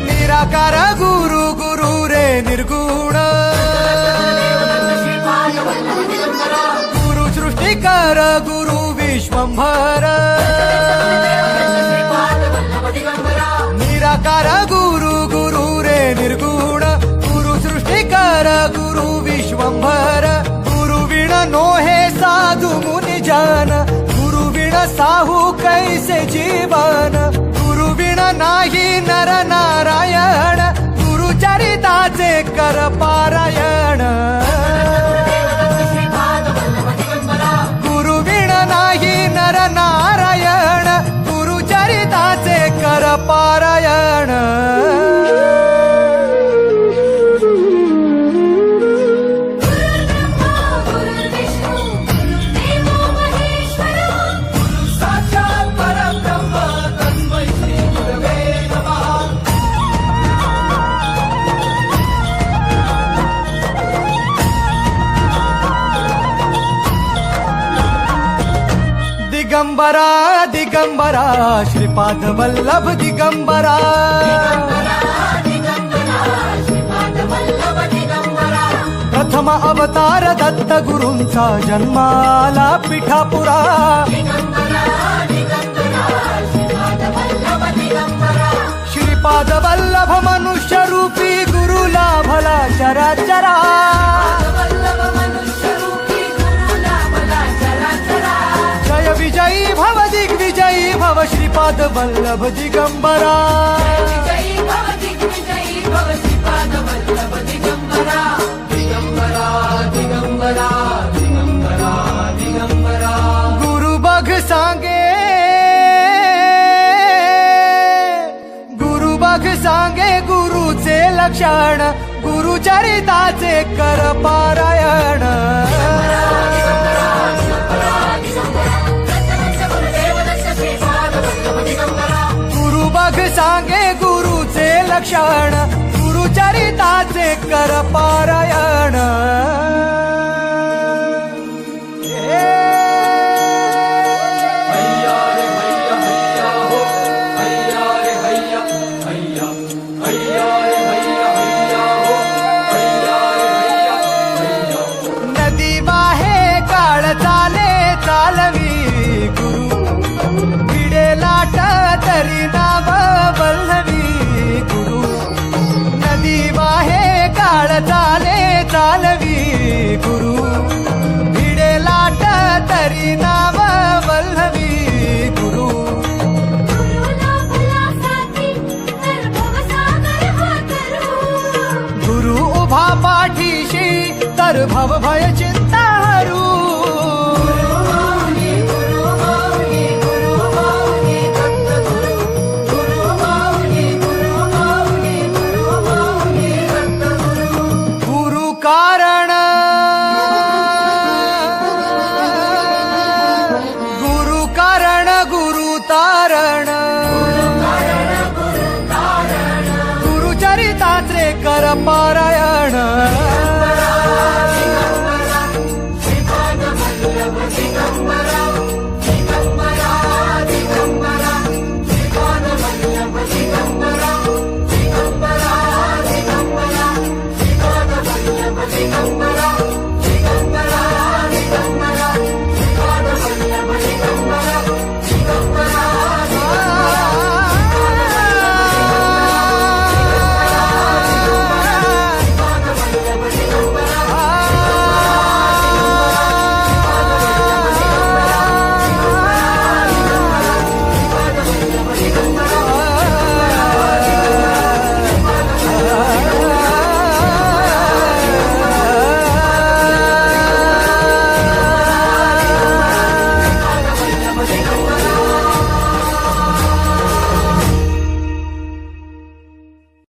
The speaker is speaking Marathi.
निराकार गुरु गुरु रे निर्गुण गुरु सृष्टिकर गुरु विश्वंभर निराकार गुरु गुरु रे निर्गुण गुरु सृष्टिकर गुरु विश्वंभर गुरु विण नोहे साधु मुनि जन गुरु विण साहू कैसे जीवन गुरु विण नाही नर नारायण गुरु चरिताचे कर पारायण गुरु विण नाही नर नारायण गुरु चरिताचे कर पारायण दिगंबरा दिगंबरा श्रीपाद वल्लभ दिगंबरा प्रथम अवतार दत्त गुरूंचा जन्माला पिठापुरा श्रीपाद वल्लभ मनुष्य रूपी गुरु लाभला चराचरा जय विजयी भव दिग्विजयी भव श्रीपाद वल्लभ दिगंबरा दिगंबरा दिगंबरा दिगंबरा गुरु बघ सांगे गुरु बघ सांगे गुरुचे लक्षण गुरु चरिताचे कर पारायण गुरु बघ सांगे गुरुचे लक्षण गुरु चरिताचे कर पारायण नदी वाहे काळ चाले चालवी गुरु भिडे लाट तरी नाव वल्लवी गुरु नदी वाहे काळ चाले चालवी गुरु भिडे लाट तरी नाव वल्लवी गुरु गुरु उभा पाठीशी तर भव भय चिंता हरू गुरु कारण गुरु कारण गुरु तारण गुरु चरिताचे कर पारायण दिगंबरा